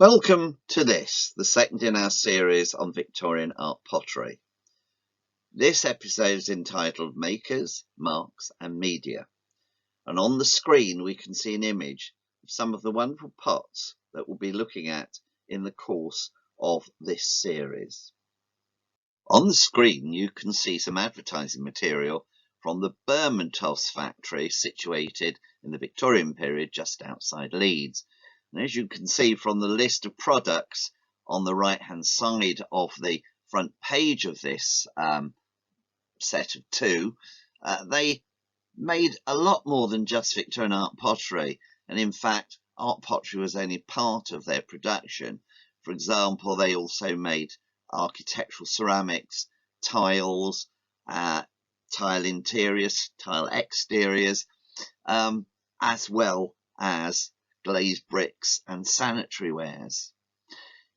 Welcome to the second in our series on Victorian art pottery. This episode is entitled Makers, Marks and Media. And on the screen we can see an image of some of the wonderful pots that we'll be looking at in the course of this series. On the screen you can see some advertising material from the Bermontos factory situated in the Victorian period just outside Leeds. And as you can see from the list of products on the right hand side of the front page of this set of two, they made a lot more than just Victorian art pottery, and in fact art pottery was only part of their production. For example, they also made architectural ceramics, tiles, tile interiors, tile exteriors, as well as glazed bricks and sanitary wares.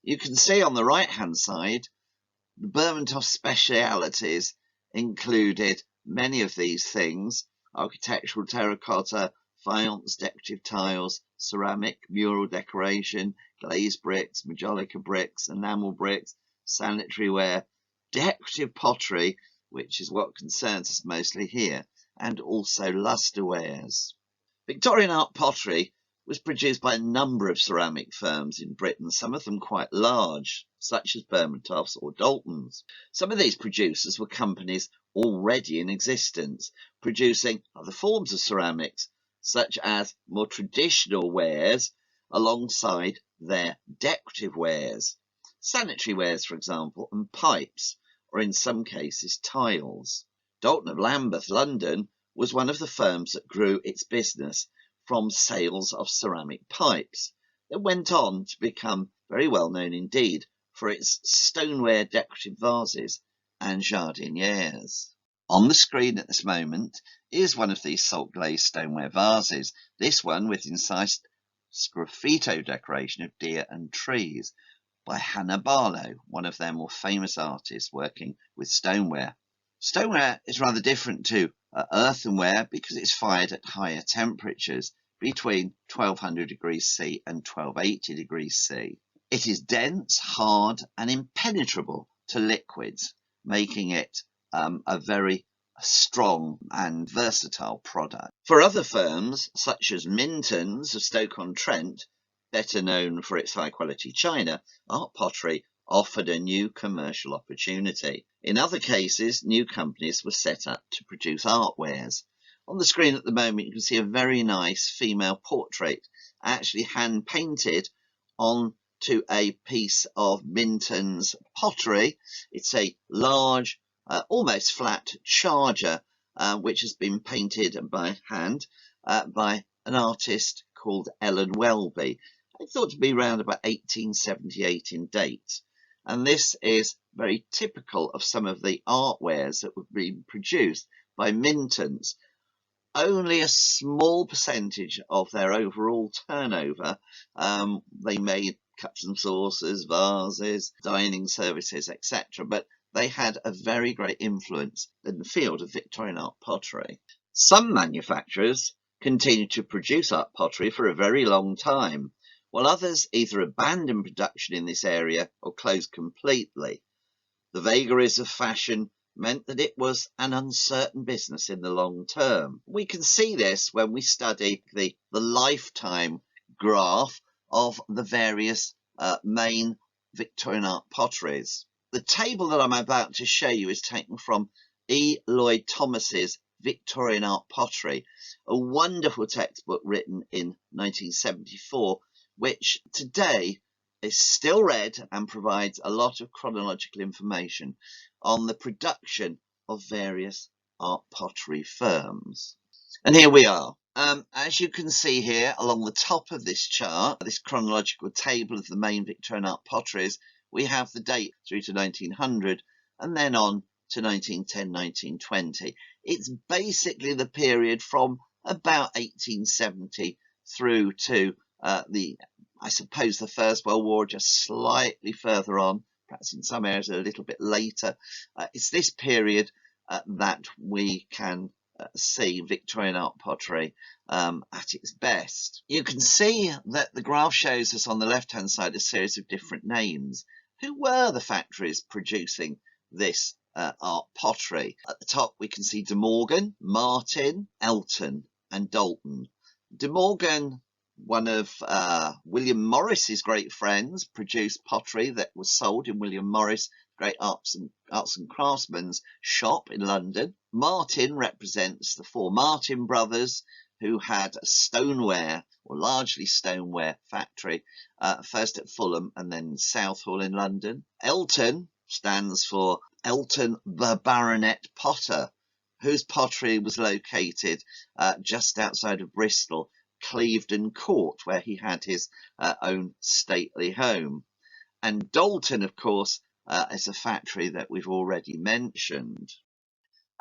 You can see on the right hand side the Bermontos specialities included many of these things: architectural terracotta, faience, decorative tiles, ceramic, mural decoration, glazed bricks, majolica bricks, enamel bricks, sanitary ware, decorative pottery, which is what concerns us mostly here, and also lusterwares. Victorian art pottery was produced by a number of ceramic firms in Britain, some of them quite large, such as Bermontos or Dalton's. Some of these producers were companies already in existence, producing other forms of ceramics, such as more traditional wares alongside their decorative wares, sanitary wares, for example, and pipes, or in some cases tiles. Dalton of Lambeth, London, was one of the firms that grew its business from sales of ceramic pipes that went on to become very well known indeed for its stoneware decorative vases and jardinières. On the screen at this moment is one of these salt glazed stoneware vases, this one with incised sgraffito decoration of deer and trees by Hannah Barlow, one of their more famous artists working with stoneware. Stoneware is rather different to earthenware because it's fired at higher temperatures, between 1200 degrees C and 1280 degrees C. It is dense, hard and impenetrable to liquids, making it a very strong and versatile product. For other firms such as Minton's of Stoke-on-Trent, better known for its high quality china, art pottery offered a new commercial opportunity. In other cases, new companies were set up to produce artwares. On the screen at the moment, you can see a very nice female portrait, actually hand painted onto a piece of Minton's pottery. It's a large, almost flat charger, which has been painted by hand by an artist called Ellen Welby. I thought to be around about 1878 in date. And this is very typical of some of the artwares that were being produced by Minton's. Only a small percentage of their overall turnover. They made cups and saucers, vases, dining services, etc. But they had a very great influence in the field of Victorian art pottery. Some manufacturers continued to produce art pottery for a very long time, while others either abandoned production in this area or closed completely. The vagaries of fashion meant that it was an uncertain business in the long term. We can see this when we study the lifetime graph of the various main Victorian art potteries. The table that I'm about to show you is taken from E. Lloyd Thomas's Victorian Art Pottery, a wonderful textbook written in 1974, which today is still read and provides a lot of chronological information on the production of various art pottery firms. And here we are. As you can see here along the top of this chart, this chronological table of the main Victorian art potteries, we have the date through to 1900 and then on to 1910, 1920. It's basically the period from about 1870 through to I suppose the First World War, just slightly further on, perhaps in some areas a little bit later. It's this period that we can see Victorian art pottery at its best. You can see that the graph shows us on the left-hand side a series of different names. Who were the factories producing this art pottery? At the top we can see De Morgan, Martin, Elton and Dalton. De Morgan, one of William Morris's great friends, produced pottery that was sold in William Morris, great arts and craftsman's shop in London. Martin represents the four Martin brothers, who had a stoneware, or largely stoneware, factory, first at Fulham and then Southall in London. Elton stands for Elton the Baronet Potter, whose pottery was located just outside of Bristol, Clevedon Court, where he had his own stately home. And Dalton, of course, is a factory that we've already mentioned.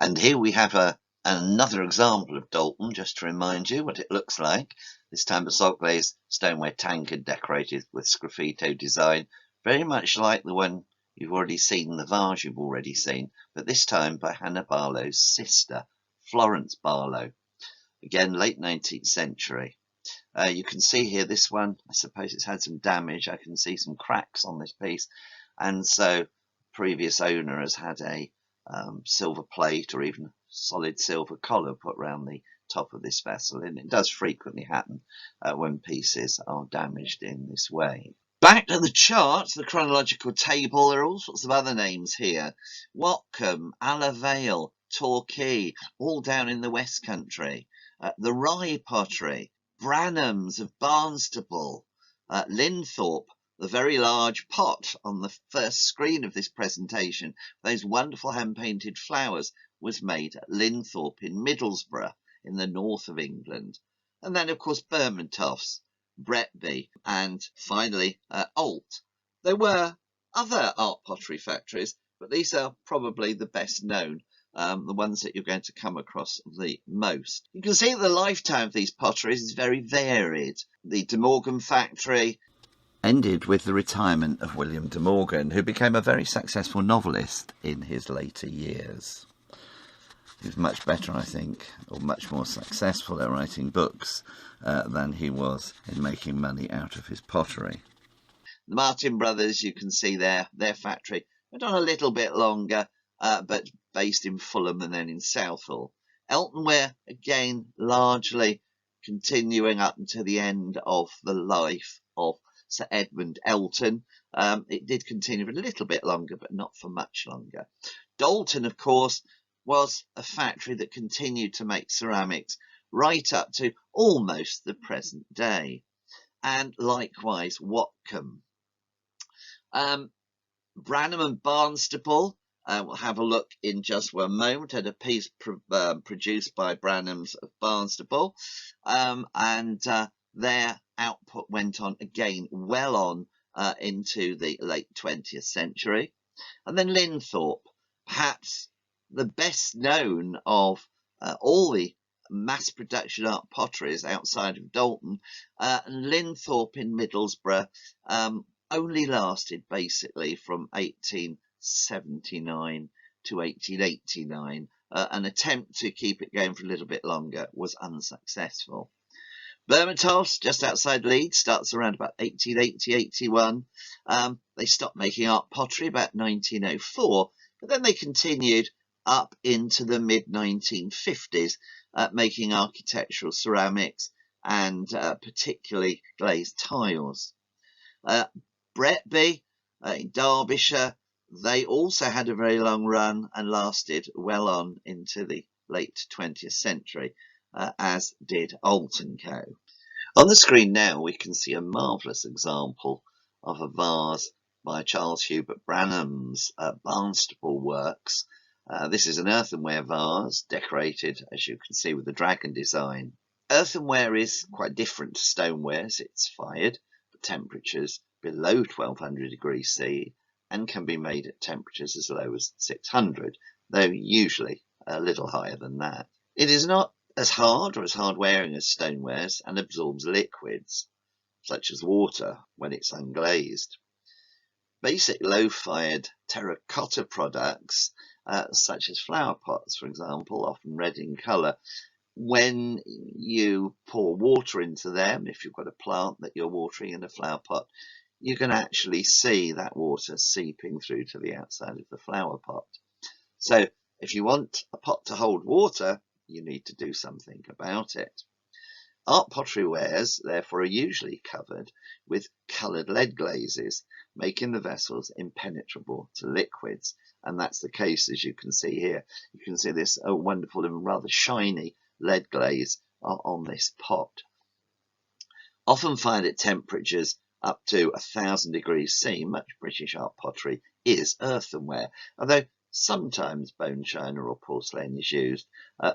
And here we have another example of Dalton, just to remind you what it looks like. This time a salt glazed stoneware tankard decorated with sgraffito design, very much like the one you've already seen, the vase you've already seen, but this time by Hannah Barlow's sister, Florence Barlow. Again, late 19th century. You can see here this one, I suppose it's had some damage. I can see some cracks on this piece, and so previous owner has had a silver plate or even solid silver collar put around the top of this vessel, and it does frequently happen when pieces are damaged in this way. Back to the chart, the chronological table, there are all sorts of other names here. Watcombe, Allerdale, Torquay, all down in the West Country. The Rye Pottery, Branham's of Barnstaple, Linthorpe, the very large pot on the first screen of this presentation, those wonderful hand-painted flowers, was made at Linthorpe in Middlesbrough in the north of England. And then, of course, Bermontoft's, Bretby, and finally Alt. There were other art pottery factories, but these are probably the best known, the ones that you're going to come across the most. You can see that the lifetime of these potteries is very varied. The De Morgan factory ended with the retirement of William De Morgan, who became a very successful novelist in his later years. He was much better, I think, or much more successful at writing books than he was in making money out of his pottery. The Martin brothers, you can see their factory went on a little bit longer, but based in Fulham and then in Southall. Eltonware, again, largely continuing up until the end of the life of Sir Edmund Elton. It did continue for a little bit longer, but not for much longer. Dalton, of course, was a factory that continued to make ceramics right up to almost the present day. And likewise, Watcombe. Branham and Barnstaple, we'll have a look in just one moment at a piece produced by Branham's of Barnstaple, and their output went on again well on into the late 20th century. And then Linthorpe, perhaps the best known of all the mass production art potteries outside of Dalton. Linthorpe in Middlesbrough only lasted basically from 1879 to 1889. An attempt to keep it going for a little bit longer was unsuccessful. Bermontoft's, just outside Leeds, starts around about 1880-81. They stopped making art pottery about 1904, but then they continued up into the mid-1950s, making architectural ceramics and particularly glazed tiles. Bretby in Derbyshire, they also had a very long run and lasted well on into the late 20th century, as did Alt & Co. On the screen now we can see a marvellous example of a vase by Charles Hubert Branham's Barnstaple works. This is an earthenware vase decorated, as you can see, with the dragon design. Earthenware is quite different to stoneware, as it's fired at temperatures below 1200 degrees C and can be made at temperatures as low as 600, though usually a little higher than that. It is not as hard or as hard wearing as stonewares and absorbs liquids, such as water, when it's unglazed. basic low-fired terracotta products, such as flower pots, for example, often red in colour, when you pour water into them, if you've got a plant that you're watering in a flower pot, you can actually see that water seeping through to the outside of the flower pot. So if you want a pot to hold water, you need to do something about it. Art pottery wares, therefore, are usually covered with coloured lead glazes, making the vessels impenetrable to liquids. And that's the case, as you can see here. You can see this wonderful and rather shiny lead glaze on this pot. Often found at temperatures up to 1,000 degrees C, much British art pottery is earthenware, although sometimes bone china or porcelain is used,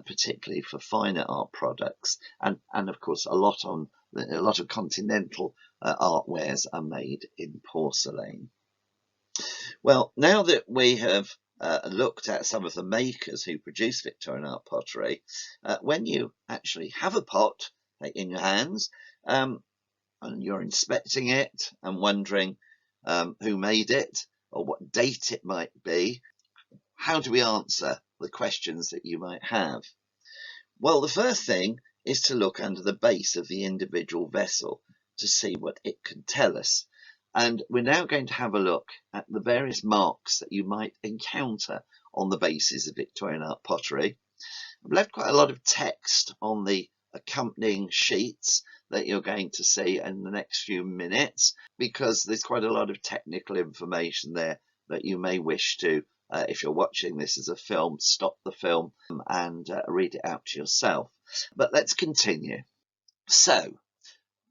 particularly for finer art products, and of course a lot of continental artwares are made in porcelain. Well, now that we have looked at some of the makers who produce Victorian art pottery, when you actually have a pot in your hands, and you're inspecting it and wondering who made it or what date it might be, how do we answer the questions that you might have? Well, the first thing is to look under the base of the individual vessel to see what it can tell us. And we're now going to have a look at the various marks that you might encounter on the bases of Victorian art pottery. I've left quite a lot of text on the accompanying sheets that you're going to see in the next few minutes, because there's quite a lot of technical information there that you may wish to, if you're watching this as a film, stop the film and read it out to yourself. But let's continue. So,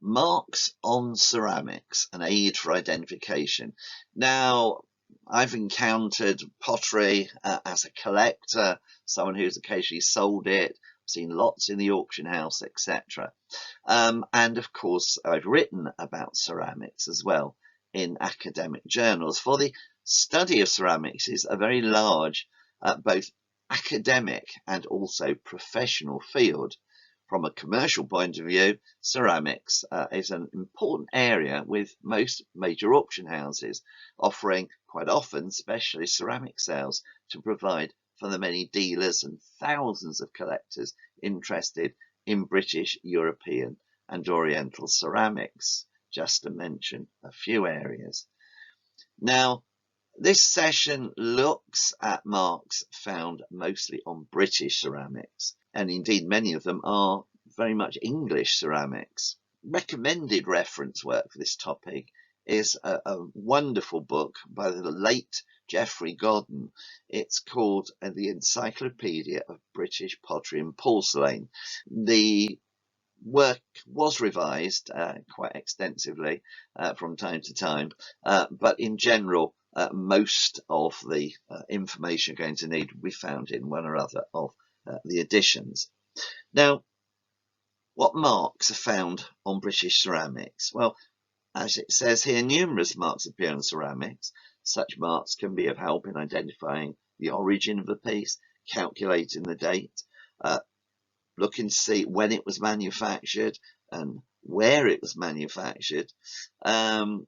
marks on ceramics, an aid for identification. Now, I've encountered pottery as a collector, someone who's occasionally sold it, seen lots in the auction house, etc. And of course, I've written about ceramics as well in academic journals. For the study of ceramics is a very large, both academic and also professional field. From a commercial point of view, ceramics is an important area, with most major auction houses offering quite often specialist ceramic sales to provide for the many dealers and thousands of collectors interested in British, European and Oriental ceramics, just to mention a few areas. Now, this session looks at marks found mostly on British ceramics, and indeed many of them are very much English ceramics. Recommended reference work for this topic is a wonderful book by the late Geoffrey Godden. It's called The Encyclopedia of British Pottery and Porcelain. The work was revised quite extensively from time to time, but in general, most of the information you're going to need will be found in one or other of the editions. Now, what marks are found on British ceramics? Well, as it says here, numerous marks appear on ceramics. Such marks can be of help in identifying the origin of the piece, calculating the date, looking to see when it was manufactured and where it was manufactured, and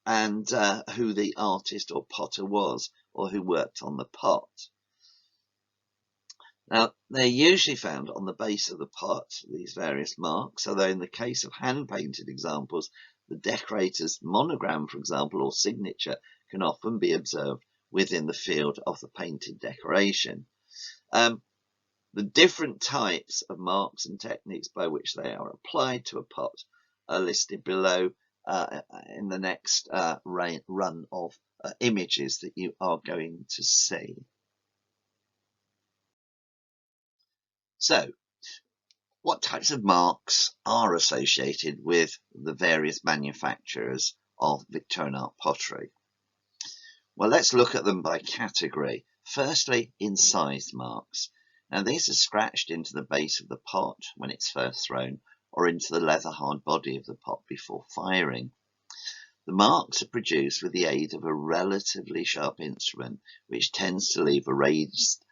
who the artist or potter was, or who worked on the pot. Now, they're usually found on the base of the pot, these various marks, although in the case of hand-painted examples, the decorator's monogram, for example, or signature, can often be observed within the field of the painted decoration. The different types of marks and techniques by which they are applied to a pot are listed below in the next run of images that you are going to see. So, what types of marks are associated with the various manufacturers of Victorian art pottery? Well, let's look at them by category. Firstly, incised marks. Now, these are scratched into the base of the pot when it's first thrown, or into the leather hard body of the pot before firing. The marks are produced with the aid of a relatively sharp instrument, which tends to leave a raised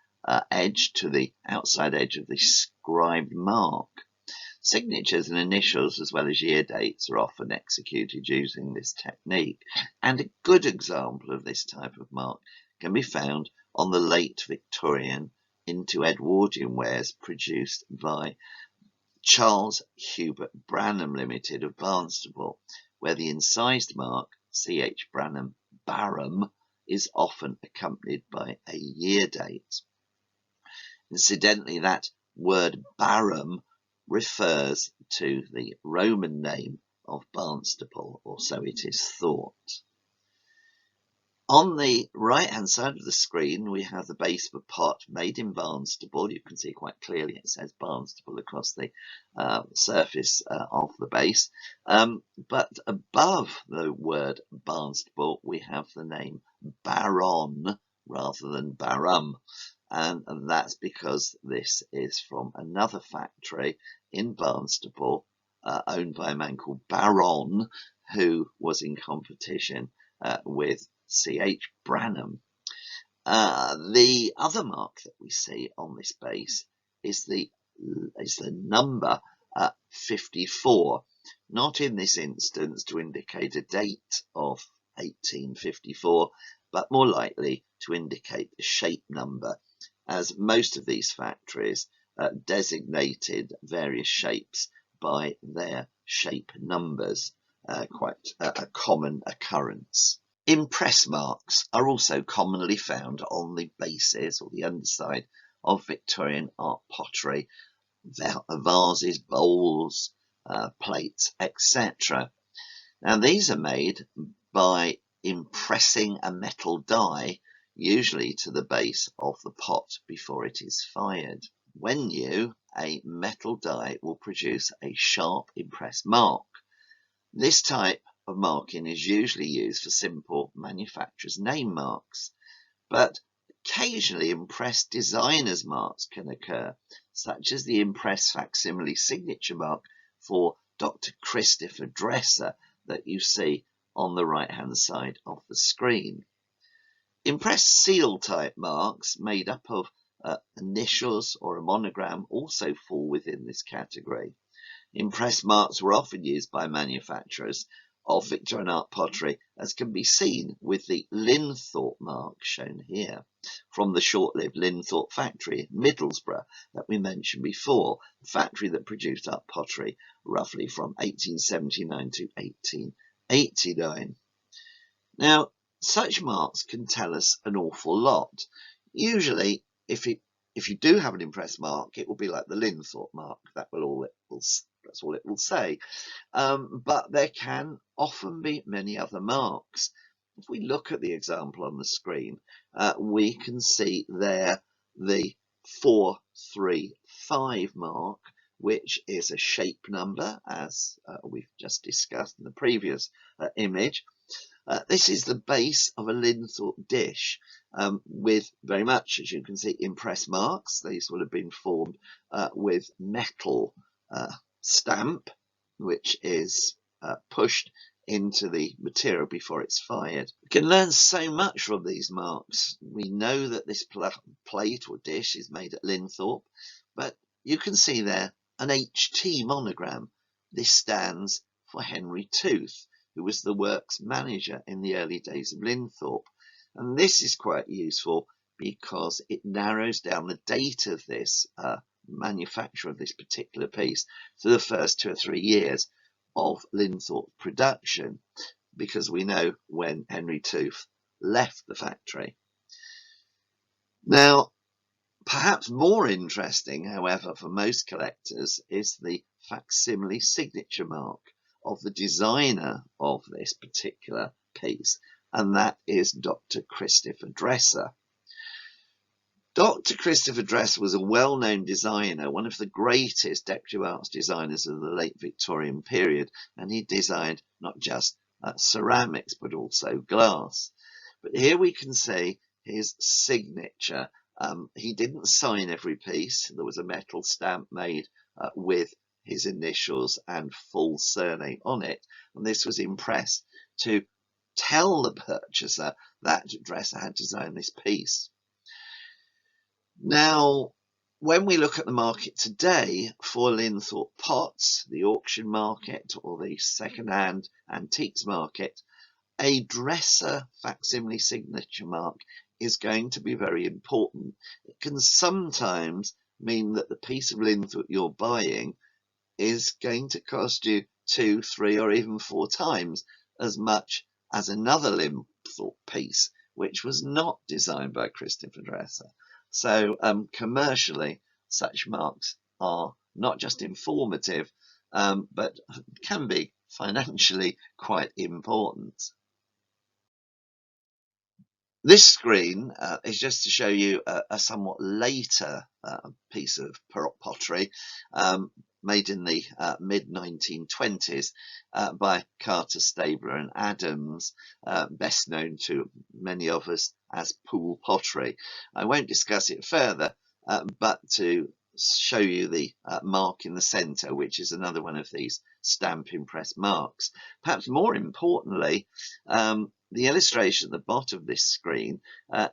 edge to the outside edge of the scribed mark. Signatures and initials, as well as year dates, are often executed using this technique, and a good example of this type of mark can be found on the late Victorian into Edwardian wares produced by Charles Hubert Branham Limited of Barnstaple, where the incised mark C.H. Branham Barham is often accompanied by a year date. Incidentally, that word Barham refers to the Roman name of Barnstaple, or so it is thought. On the right-hand side of the screen, we have the base of a pot made in Barnstaple. You can see quite clearly it says Barnstaple across the surface of the base. But above the word Barnstaple, we have the name Baron rather than Barham. And that's because this is from another factory in Barnstaple, owned by a man called Baron, who was in competition with C.H. Branham. The other mark that we see on this base is the number 54, not in this instance to indicate a date of 1854, but more likely to indicate the shape number, as most of these factories designated various shapes by their shape numbers, quite a common occurrence. Impress marks are also commonly found on the bases or the underside of Victorian art pottery, vases, bowls, plates, etc. Now these are made by impressing a metal die, usually to the base of the pot before it is fired. When new, a metal die will produce a sharp impress mark. This type of marking is usually used for simple manufacturer's name marks, but occasionally impressed designer's marks can occur, such as the impress facsimile signature mark for Dr. Christopher Dresser that you see on the right-hand side of the screen. Impress seal type marks made up of initials or a monogram also fall within this category. Impress marks were often used by manufacturers of Victorian art pottery, as can be seen with the Linthorpe mark shown here from the short-lived Linthorpe factory in Middlesbrough that we mentioned before, the factory that produced art pottery roughly from 1879 to 1889. Now, such marks can tell us an awful lot. Usually, if you do have an impress mark, it will be like the Linthorpe mark. That's all it will say. But there can often be many other marks. If we look at the example on the screen, we can see there the 435 mark, which is a shape number, as we've just discussed in the previous image. This is the base of a Linthorpe dish with very much, as you can see, impress marks. These will have been formed with metal stamp, which is pushed into the material before it's fired. We can learn so much from these marks. We know that this plate or dish is made at Linthorpe, but you can see there an HT monogram. This stands for Henry Tooth, who was the works manager in the early days of Linthorpe. And this is quite useful because it narrows down the date of this manufacture of this particular piece to the first 2 or 3 years of Linthorpe production, because we know when Henry Tooth left the factory. Now, perhaps more interesting, however, for most collectors is the facsimile signature mark of the designer of this particular piece, and that is Dr. Christopher Dresser. Dr. Christopher Dresser was a well-known designer, one of the greatest decorative arts designers of the late Victorian period, and he designed not just ceramics but also glass. But here we can see his signature. He didn't sign every piece. There was a metal stamp made with his initials and full surname on it, and this was impressed to tell the purchaser that Dresser had designed this piece. Now, When we look at the market today for Linthorpe pots, the auction market or the second-hand antiques market, a dresser facsimile signature mark is going to be very important. It can sometimes mean that the piece of Linthorpe you're buying is going to cost you 2, 3, or even 4 times as much as another Linthorpe piece, which was not designed by Christopher Dresser. So commercially, such marks are not just informative, but can be financially quite important. This screen is just to show you a somewhat later piece of pottery made in the mid-1920s by Carter, Stabler and Adams, best known to many of us as pool pottery. I won't discuss it further, but to show you the mark in the centre, which is another one of these stamp impress marks. Perhaps more importantly, the illustration at the bottom of this screen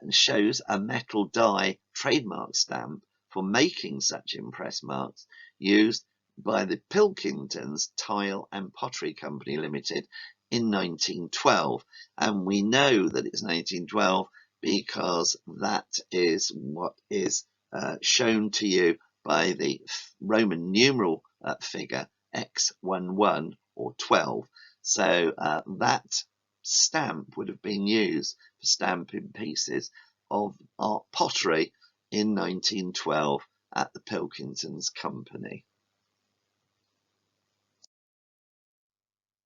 shows a metal die trademark stamp for making such impress marks used by the Pilkingtons Tile and Pottery Company Limited in 1912. And we know that it's 1912 because that is what is shown to you by the Roman numeral figure X11 or 12. So that stamp would have been used for stamping pieces of art pottery in 1912 at the Pilkingtons Company.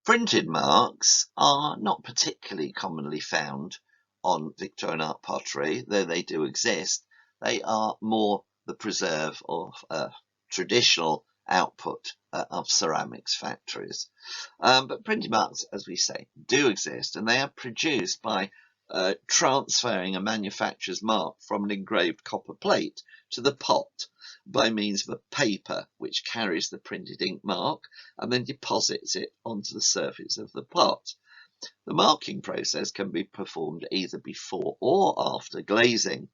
Printed marks are not particularly commonly found on Victorian art pottery, though they do exist. They are more the preserve of traditional output of ceramics factories. But printed marks, as we say, do exist, and they are produced by transferring a manufacturer's mark from an engraved copper plate to the pot by means of a paper which carries the printed ink mark and then deposits it onto the surface of the pot. The marking process can be performed either before or after glazing.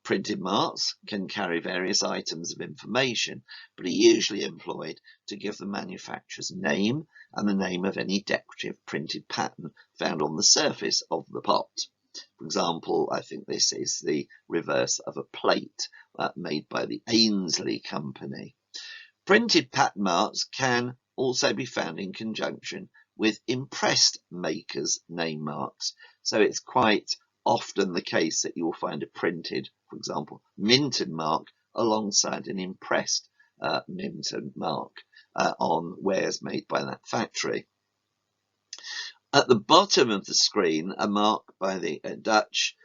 Printed marks can carry various items of information, but are usually employed to give the manufacturer's name and the name of any decorative printed pattern found on the surface of the pot. For example, I think this is the reverse of a plate made by the Ainsley Company. Printed pattern marks can also be found in conjunction with impressed makers' name marks. So it's quite often the case that you will find a printed, for example, Minton mark alongside an impressed Minton mark on wares made by that factory. At the bottom of the screen, a mark by the Dutch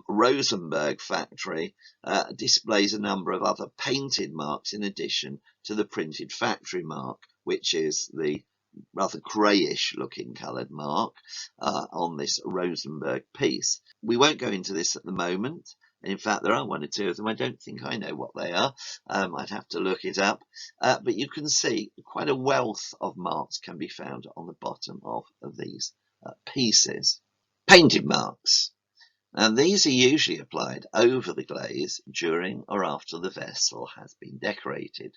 Rosenberg factory displays a number of other painted marks in addition to the printed factory mark, which is the rather greyish looking coloured mark on this Rosenberg piece. We won't go into this at the moment. In fact, there are one or two of them. I don't think I know what they are. I'd have to look it up. But you can see quite a wealth of marks can be found on the bottom of these pieces. Painted marks. And these are usually applied over the glaze during or after the vessel has been decorated.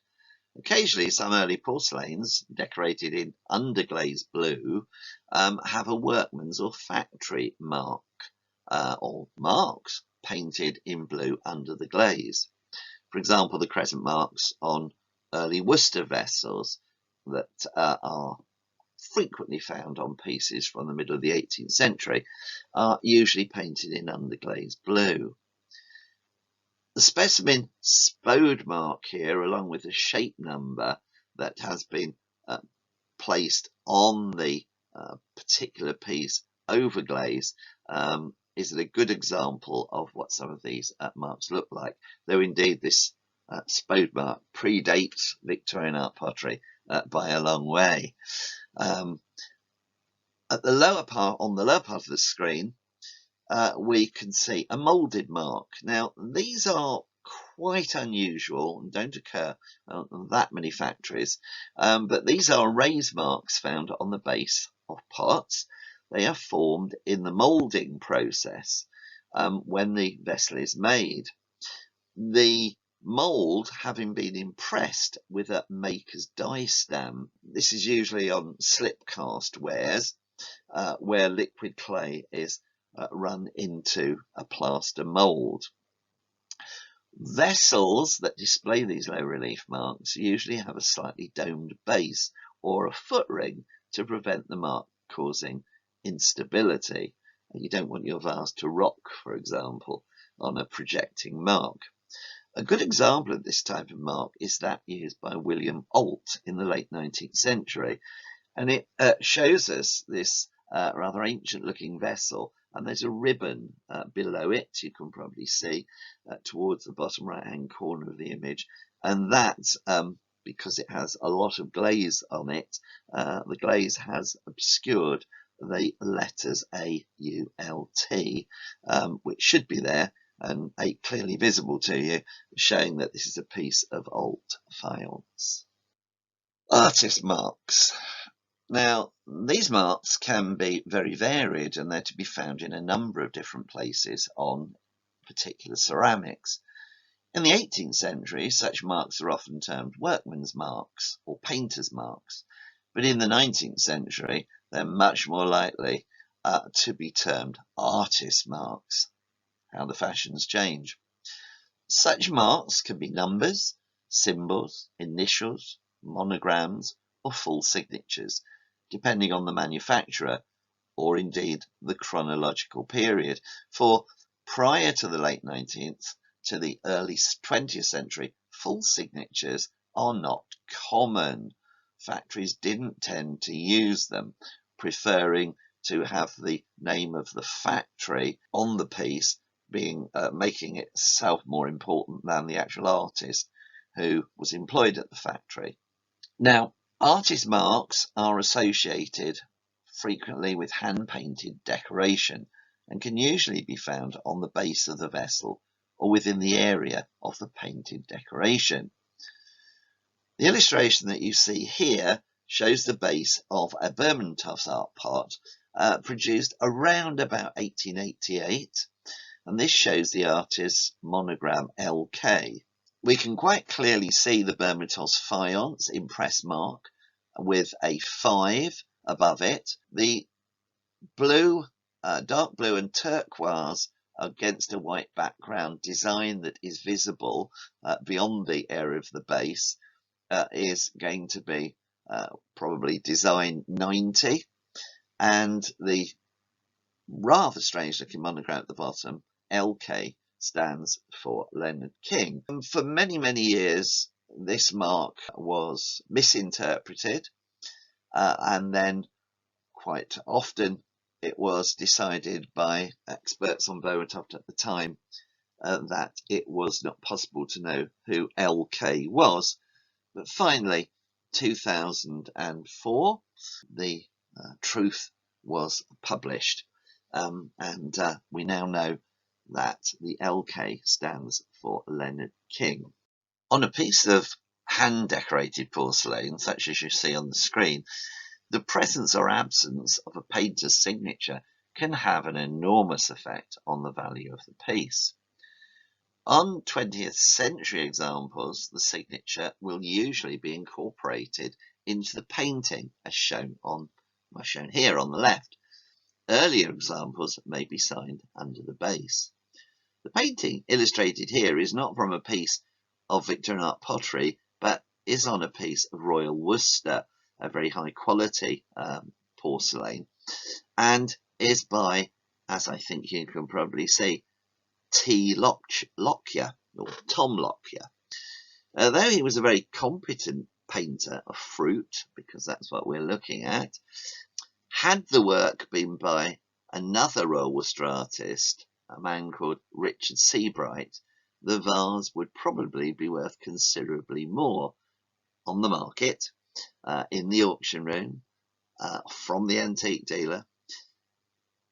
Occasionally, some early porcelains decorated in underglaze blue have a workman's or factory mark or marks painted in blue under the glaze. For example, the crescent marks on early Worcester vessels that are frequently found on pieces from the middle of the 18th century are usually painted in underglaze blue. The specimen spode mark here, along with the shape number that has been placed on the particular piece over glaze, is a good example of what some of these marks look like, though indeed this spode mark predates Victorian art pottery by a long way. At the lower part, on the lower part of the screen, we can see a moulded mark. Now, these are quite unusual and don't occur on that many factories, but these are raised marks found on the base of pots. They are formed in the moulding process when the vessel is made. The mould having been impressed with a maker's die stamp. This is usually on slip cast wares where liquid clay is run into a plaster mould. Vessels that display these low relief marks usually have a slightly domed base or a foot ring to prevent the mark causing instability. You don't want your vase to rock, for example, on a projecting mark. A good example of this type of mark is that used by William Ault in the late 19th century, and it shows us this rather ancient looking vessel, and there's a ribbon below it, you can probably see towards the bottom right hand corner of the image, and that's because it has a lot of glaze on it. The glaze has obscured the letters A-U-L-T, which should be there and clearly visible to you, showing that this is a piece of Ault faience. Artist marks. Now, these marks can be very varied, and they're to be found in a number of different places on particular ceramics. In the 18th century, such marks are often termed workman's marks or painter's marks, but in the 19th century, they're much more likely to be termed artist marks. How the fashions change. Such marks can be numbers, symbols, initials, monograms, or full signatures, depending on the manufacturer or indeed the chronological period. For prior to the late 19th to the early 20th century, full signatures are not common. Factories didn't tend to use them, preferring to have the name of the factory on the piece being making itself more important than the actual artist who was employed at the factory. Now, artist marks are associated frequently with hand-painted decoration and can usually be found on the base of the vessel or within the area of the painted decoration. The illustration that you see here shows the base of a Bermontoff's art pot produced around about 1888, and this shows the artist's monogram LK. We can quite clearly see the Bermontoff's faience impress mark with a 5 above it. The blue, dark blue and turquoise against a white background design that is visible beyond the area of the base is going to be probably design 90, and the rather strange looking monogram at the bottom, LK, stands for Leonard King. And for many, many years, this mark was misinterpreted, and then quite often it was decided by experts on Bermontoff at the time that it was not possible to know who LK was. But finally, 2004, the truth was published, and we now know that the LK stands for Leonard King. On a piece of hand-decorated porcelain, such as you see on the screen, the presence or absence of a painter's signature can have an enormous effect on the value of the piece. On 20th century examples, the signature will usually be incorporated into the painting, as shown here on the left. Earlier examples may be signed under the base. The painting illustrated here is not from a piece of Victorian Art Pottery, but is on a piece of Royal Worcester, a very high quality porcelain, and is by, as I think you can probably see, Lockyer, or Tom Lockyer. Though he was a very competent painter of fruit, because that's what we're looking at, had the work been by another Royal Worcester artist, a man called Richard Seabright, the vase would probably be worth considerably more on the market, in the auction room, from the antique dealer,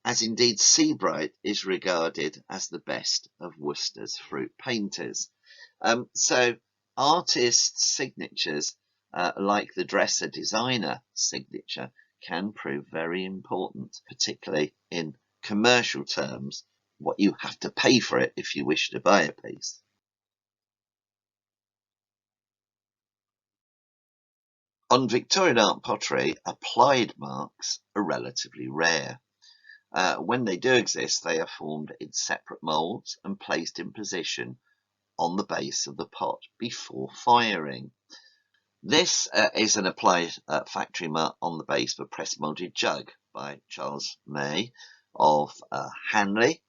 as indeed Seabright is regarded as the best of Worcester's fruit painters. So artists' signatures, like the dresser designer signature, can prove very important, particularly in commercial terms, what you have to pay for it if you wish to buy a piece. On Victorian art pottery, applied marks are relatively rare. When they do exist, they are formed in separate moulds and placed in position on the base of the pot before firing. This is an applied factory mark on the base of a press moulded jug by Charles May of Hanley,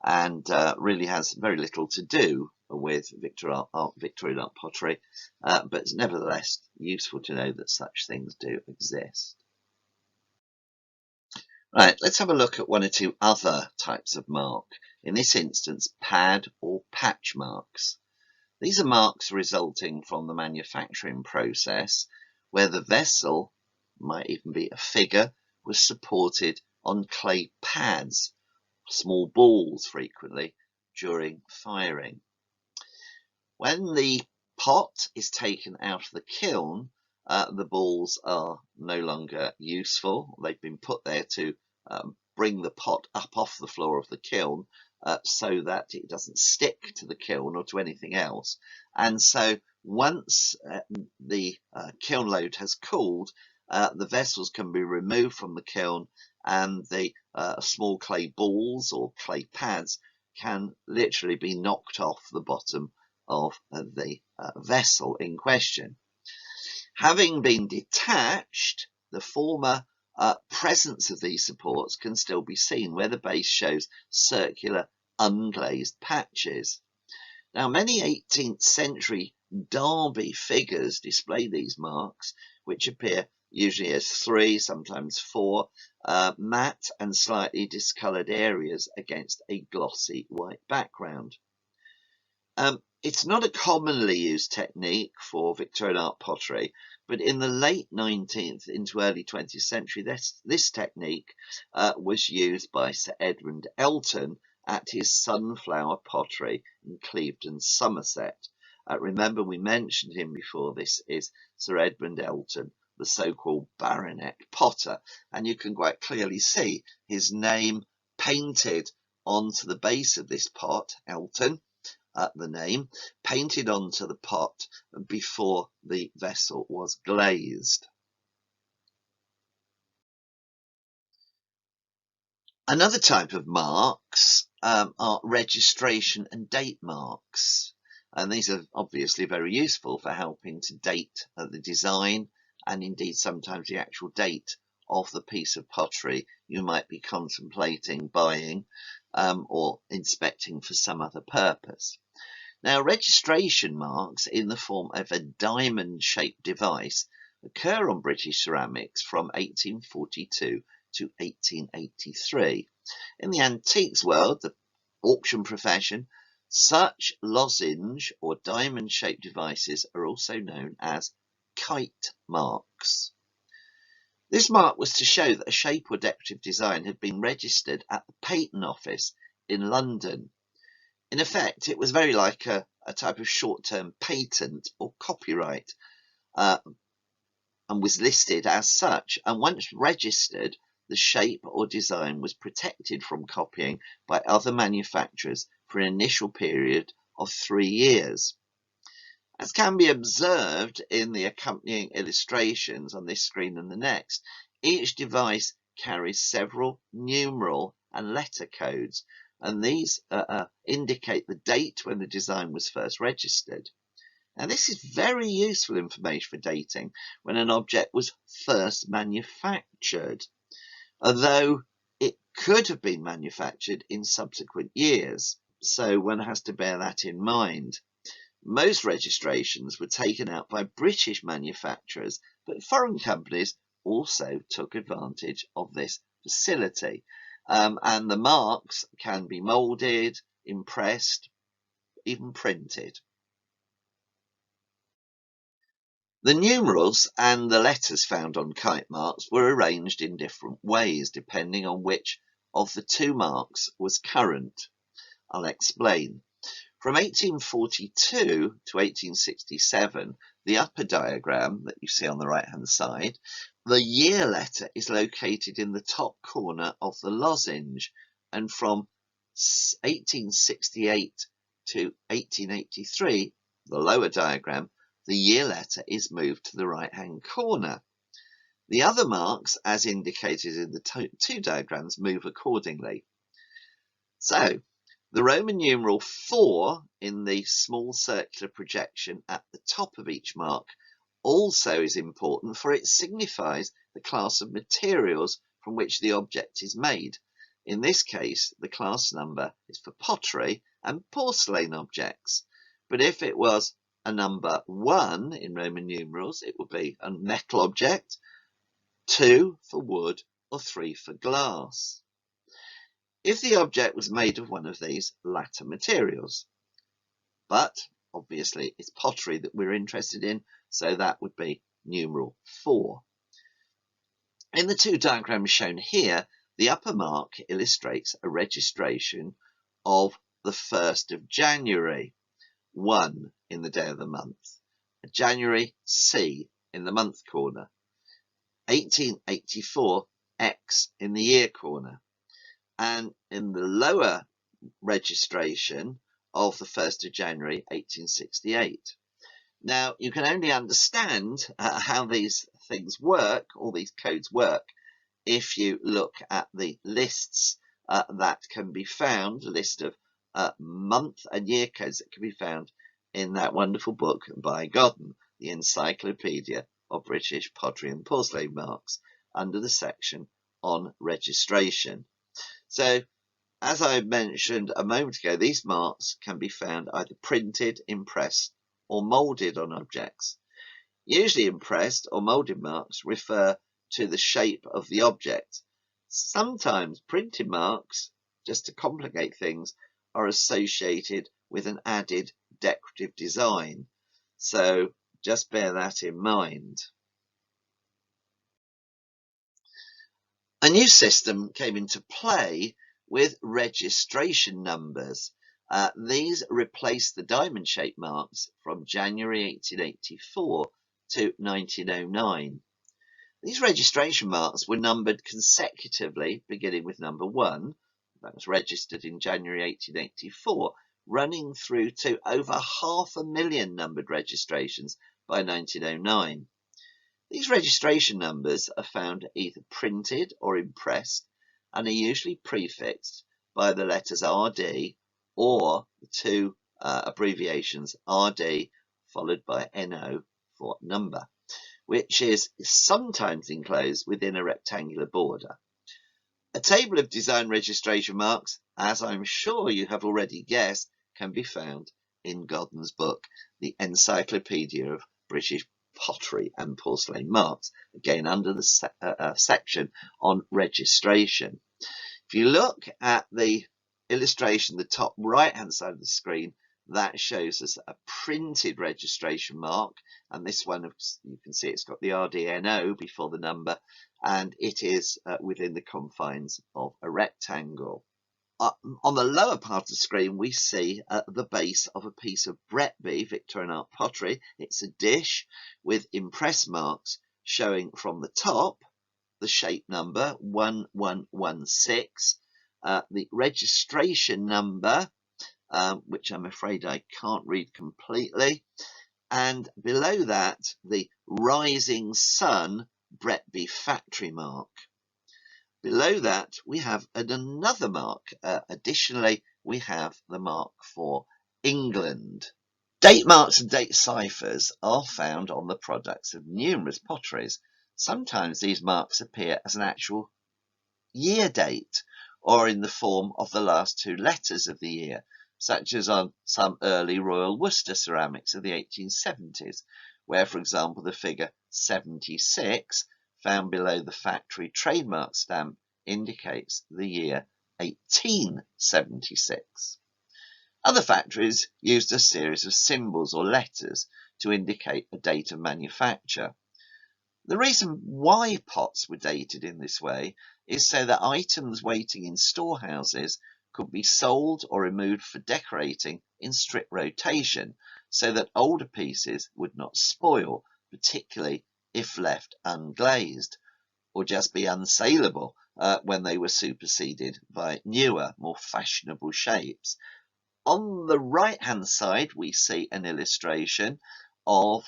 and really has very little to do with Victorian art pottery, but it's nevertheless useful to know that such things do exist. Right, let's have a look at one or two other types of mark. In this instance, pad or patch marks. These are marks resulting from the manufacturing process where the vessel, might even be a figure, was supported on clay pads, small balls frequently, during firing. When the pot is taken out of the kiln, the balls are no longer useful. They've been put there to bring the pot up off the floor of the kiln so that it doesn't stick to the kiln or to anything else. And so once the kiln load has cooled, the vessels can be removed from the kiln, and the small clay balls or clay pads can literally be knocked off the bottom of the vessel in question. Having been detached, the former presence of these supports can still be seen where the base shows circular unglazed patches. Now, many 18th century Derby figures display these marks, which appear usually as 3, sometimes 4, matte and slightly discoloured areas against a glossy white background. It's not a commonly used technique for Victorian art pottery, but in the late 19th into early 20th century, this technique was used by Sir Edmund Elton at his Sunflower Pottery in Clevedon, Somerset. Remember, we mentioned him before. This is Sir Edmund Elton, the so-called baronet potter, and you can quite clearly see his name painted onto the base of this pot, Elton. The name painted onto the pot before the vessel was glazed. Another type of marks are registration and date marks, and these are obviously very useful for helping to date the design and indeed sometimes the actual date of the piece of pottery you might be contemplating buying or inspecting for some other purpose. Now, registration marks in the form of a diamond-shaped device occur on British ceramics from 1842 to 1883. In the antiques world, the auction profession, such lozenge or diamond-shaped devices are also known as kite marks. This mark was to show that a shape or decorative design had been registered at the Patent Office in London. In effect, it was very like a type of short-term patent or copyright, and was listed as such. And once registered, the shape or design was protected from copying by other manufacturers for an initial period of 3 years. As can be observed in the accompanying illustrations on this screen and the next, each device carries several numeral and letter codes, and these indicate the date when the design was first registered. Now, this is very useful information for dating when an object was first manufactured, although it could have been manufactured in subsequent years, so one has to bear that in mind. Most registrations were taken out by British manufacturers, but foreign companies also took advantage of this facility. And the marks can be moulded, impressed, even printed. The numerals and the letters found on kite marks were arranged in different ways depending on which of the two marks was current. I'll explain. From 1842 to 1867, the upper diagram that you see on the right-hand side, the year letter is located in the top corner of the lozenge, and from 1868 to 1883, the lower diagram, the year letter is moved to the right-hand corner. The other marks, as indicated in the two diagrams, move accordingly. So, the Roman numeral 4 in the small circular projection at the top of each mark also is important, for it signifies the class of materials from which the object is made. In this case, the class number is for pottery and porcelain objects. But if it was a number 1 in Roman numerals, it would be a metal object, 2 for wood, or 3 for glass, if the object was made of one of these latter materials. But obviously it's pottery that we're interested in, so that would be numeral 4. In the two diagrams shown here, the upper mark illustrates a registration of the 1st of January, 1 in the day of the month, January C in the month corner, 1884 X in the year corner, and in the lower registration of the 1st of January 1868. Now, you can only understand how these things work, all these codes work, if you look at the lists that can be found, a list of month and year codes that can be found in that wonderful book by Godden, the Encyclopedia of British Pottery and Porcelain Marks, under the section on registration. So, as I mentioned a moment ago, these marks can be found either printed, impressed, or moulded on objects. Usually impressed or moulded marks refer to the shape of the object. Sometimes printed marks, just to complicate things, are associated with an added decorative design. So just bear that in mind. A new system came into play with registration numbers. These replaced the diamond-shaped marks from January 1884 to 1909. These registration marks were numbered consecutively, beginning with number 1, that was registered in January 1884, running through to over 500,000 numbered registrations by 1909. These registration numbers are found either printed or impressed and are usually prefixed by the letters RD or the two abbreviations RD followed by NO for number, which is sometimes enclosed within a rectangular border. A table of design registration marks, as I'm sure you have already guessed, can be found in Godden's book, the Encyclopedia of British Pottery and Porcelain Marks, again under the section on registration. If you look at the illustration, the top right hand side of the screen, that shows us a printed registration mark, and this one, you can see it's got the RDNO before the number, and it is within the confines of a rectangle. On the lower part of the screen, we see the base of a piece of Bretby Victorian Art Pottery. It's a dish with impress marks showing from the top the shape number 1116, the registration number, which I'm afraid I can't read completely, and below that the Rising Sun Bretby factory mark. Below that we have another mark. Additionally, we have the mark for England. Date marks and date ciphers are found on the products of numerous potteries. Sometimes these marks appear as an actual year date or in the form of the last two letters of the year, such as on some early Royal Worcester ceramics of the 1870s, where, for example, the figure 76 found below the factory trademark stamp indicates the year 1876. Other factories used a series of symbols or letters to indicate a date of manufacture. The reason why pots were dated in this way is so that items waiting in storehouses could be sold or removed for decorating in strict rotation, so that older pieces would not spoil, particularly if left unglazed, or just be unsaleable when they were superseded by newer, more fashionable shapes. On the right-hand side, we see an illustration of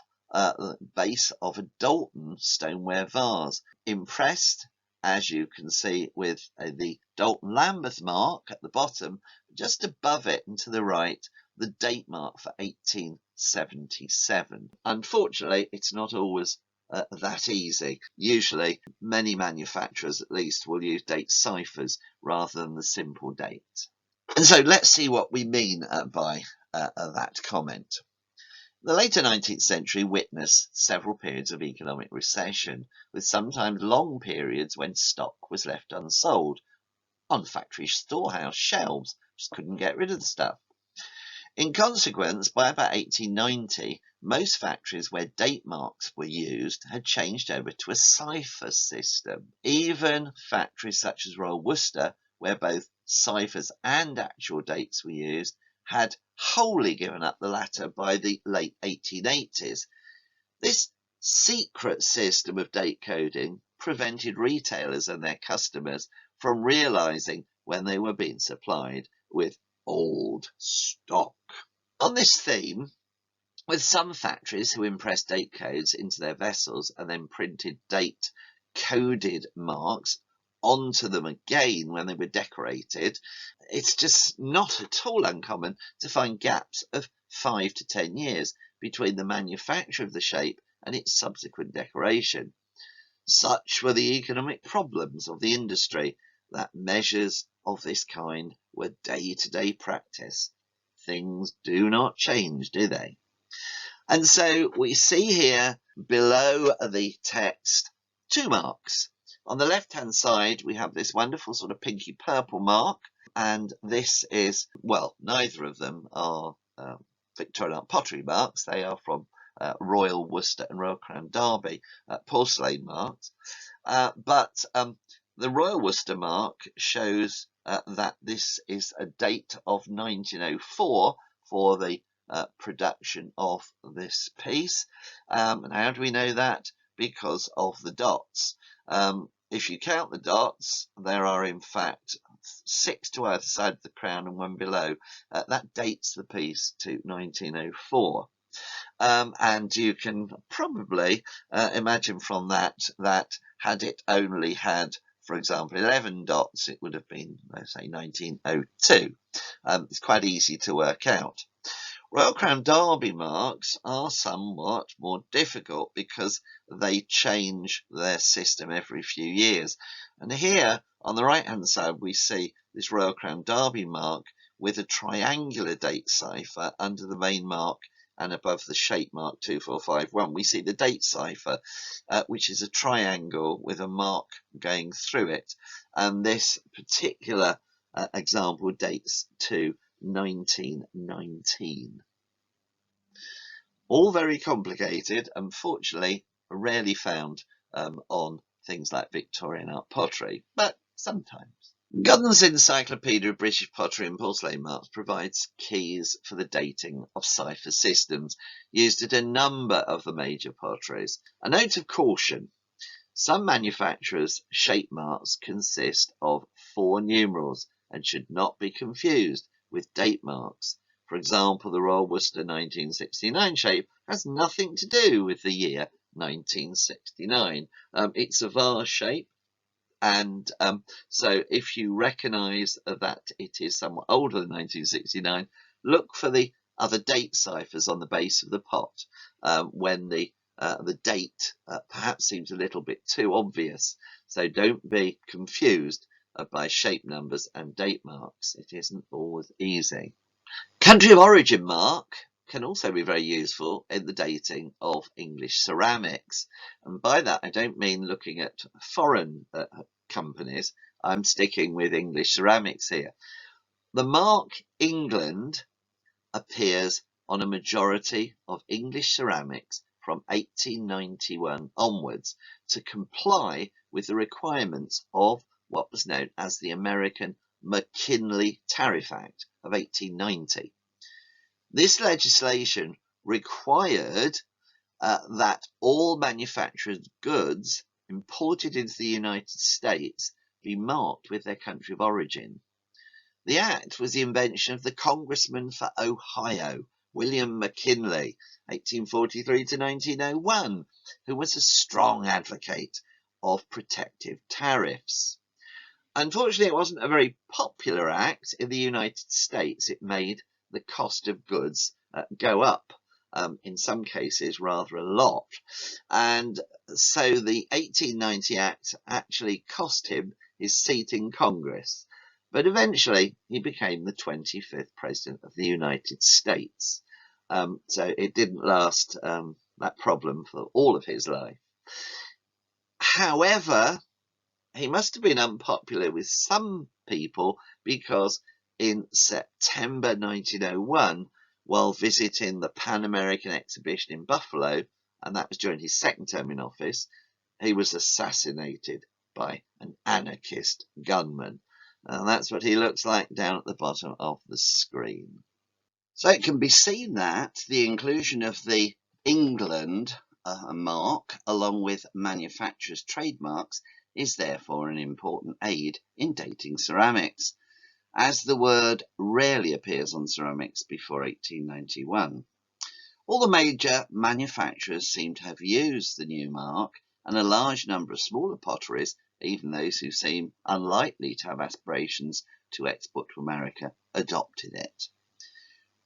base of a Dalton stoneware vase. Impressed, as you can see, with the Dalton Lambeth mark at the bottom, just above it and to the right, the date mark for 1877. Unfortunately, it's not always that easy. Usually, many manufacturers at least will use date ciphers rather than the simple date. And so let's see what we mean by that comment. The later 19th century witnessed several periods of economic recession, with sometimes long periods when stock was left unsold on factory storehouse shelves. Just couldn't get rid of the stuff. In consequence, by about 1890, most factories where date marks were used had changed over to a cipher system. Even factories such as Royal Worcester, where both ciphers and actual dates were used, had wholly given up the latter by the late 1880s. This secret system of date coding prevented retailers and their customers from realizing when they were being supplied with old stock. On this theme, with some factories who impressed date codes into their vessels and then printed date coded marks onto them again when they were decorated, it's just not at all uncommon to find gaps of 5 to 10 years between the manufacture of the shape and its subsequent decoration. Such were the economic problems of the industry that measures of this kind were day-to-day practice. Things do not change, do they? And so we see here below the text 2 marks. On the left-hand side, we have this wonderful sort of pinky purple mark, and this is, well, neither of them are Victorian Art Pottery marks. They are from Royal Worcester and Royal Crown Derby porcelain marks. But the Royal Worcester mark shows that this is a date of 1904 for the production of this piece. And how do we know that? Because of the dots. If you count the dots, there are in fact 6 to either side of the crown and 1 below. That dates the piece to 1904. And you can probably imagine from that had it only had, for example, 11 dots, it would have been, let's say, 1902. It's quite easy to work out. Royal Crown Derby marks are somewhat more difficult because they change their system every few years. And here on the right hand side we see this Royal Crown Derby mark with a triangular date cipher under the main mark and above the shape mark 2451. We see the date cipher, which is a triangle with a mark going through it. And this particular example dates to 1919. All very complicated, unfortunately rarely found on things like Victorian Art Pottery, but sometimes. Gunns' Encyclopedia of British Pottery and Porcelain Marks provides keys for the dating of cipher systems used at a number of the major potteries. A note of caution: some manufacturers' shape marks consist of 4 numerals and should not be confused with date marks. For example, the Royal Worcester 1969 shape has nothing to do with the year 1969. It's a vase shape, and so if you recognise that it is somewhat older than 1969, look for the other date ciphers on the base of the pot when the date perhaps seems a little bit too obvious. So don't be confused by shape numbers and date marks. It isn't always easy. Country of origin mark can also be very useful in the dating of English ceramics. And by that, I don't mean looking at foreign companies. I'm sticking with English ceramics here. The mark England appears on a majority of English ceramics from 1891 onwards to comply with the requirements of what was known as the American McKinley Tariff Act of 1890. This legislation required that all manufactured goods imported into the United States be marked with their country of origin. The act was the invention of the Congressman for Ohio, William McKinley, 1843 to 1901, who was a strong advocate of protective tariffs. Unfortunately, it wasn't a very popular act in the United States. It made the cost of goods go up, in some cases rather a lot. And so the 1890 Act actually cost him his seat in Congress. But eventually he became the 25th President of the United States. So it didn't last, that problem, for all of his life. However, he must have been unpopular with some people, because in September 1901, while visiting the Pan American exhibition in Buffalo, and that was during his second term in office, he was assassinated by an anarchist gunman. And that's what he looks like down at the bottom of the screen. So it can be seen that the inclusion of the England mark, along with manufacturers' trademarks, is therefore an important aid in dating ceramics, as the word rarely appears on ceramics before 1891. All the major manufacturers seem to have used the new mark, and a large number of smaller potteries, even those who seem unlikely to have aspirations to export to America, adopted it.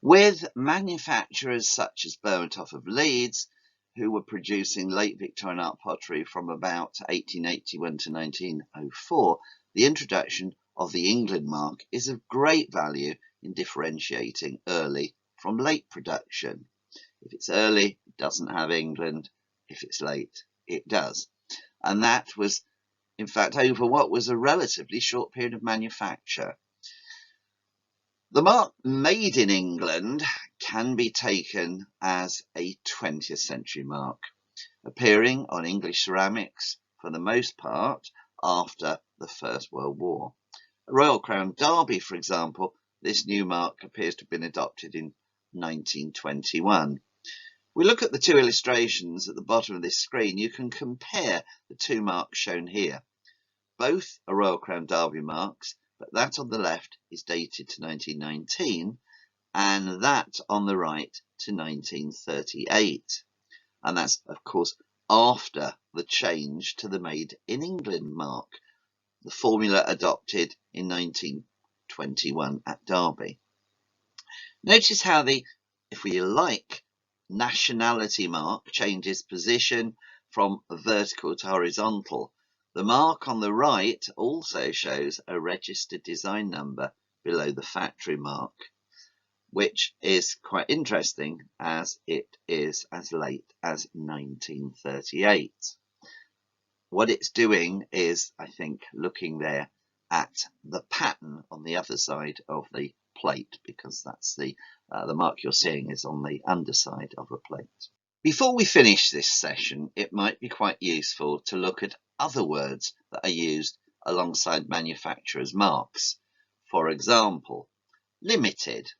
With manufacturers such as Burmatoff of Leeds, who were producing late Victorian art pottery from about 1881 to 1904, the introduction of the England mark is of great value in differentiating early from late production. If it's early, it doesn't have England. If it's late, it does. And that was, in fact, over what was a relatively short period of manufacture. The mark made in England can be taken as a 20th century mark, appearing on English ceramics for the most part after the First World War. At Royal Crown Derby, for example, this new mark appears to have been adopted in 1921. We look at the two illustrations at the bottom of this screen. You can compare the two marks shown here. Both are Royal Crown Derby marks, but that on the left is dated to 1919, and that on the right to 1938. And that's, of course, after the change to the Made in England mark, the formula adopted in 1921 at Derby. Notice how the, if we like, nationality mark changes position from vertical to horizontal. The mark on the right also shows a registered design number below the factory mark, which is quite interesting as it is as late as 1938. What it's doing is, I think, looking there at the pattern on the other side of the plate, because that's the mark you're seeing is on the underside of a plate. Before we finish this session, it might be quite useful to look at other words that are used alongside manufacturers' marks. For example, limited.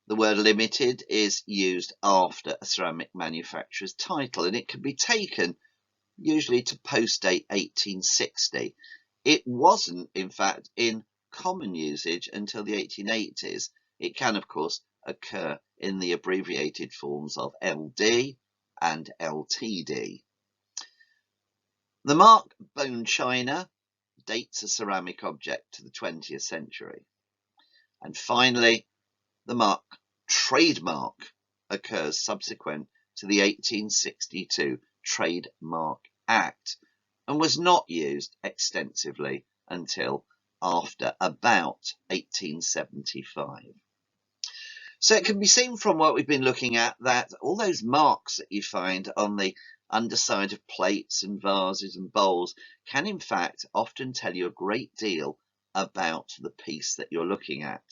The word limited is used after a ceramic manufacturer's title, and it can be taken usually to post-date 1860. It wasn't, in fact, in common usage until the 1880s. It can, of course, occur in the abbreviated forms of LD and LTD. The mark bone china dates a ceramic object to the 20th century. And finally, the mark trademark occurs subsequent to the 1862 Trademark Act and was not used extensively until after about 1875. So it can be seen from what we've been looking at that all those marks that you find on the underside of plates and vases and bowls can in fact often tell you a great deal about the piece that you're looking at.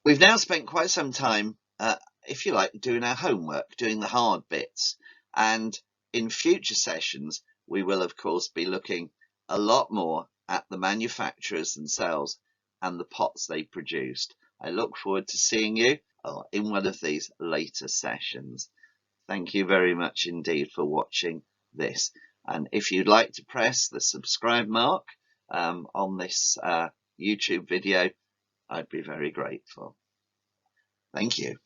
We've now spent quite some time, if you like, doing our homework, doing the hard bits, and in future sessions we will of course be looking a lot more at the manufacturers themselves and the pots they produced. I look forward to seeing you in one of these later sessions. Thank you very much indeed for watching this, and if you'd like to press the subscribe mark on this YouTube video, I'd be very grateful. Thank you.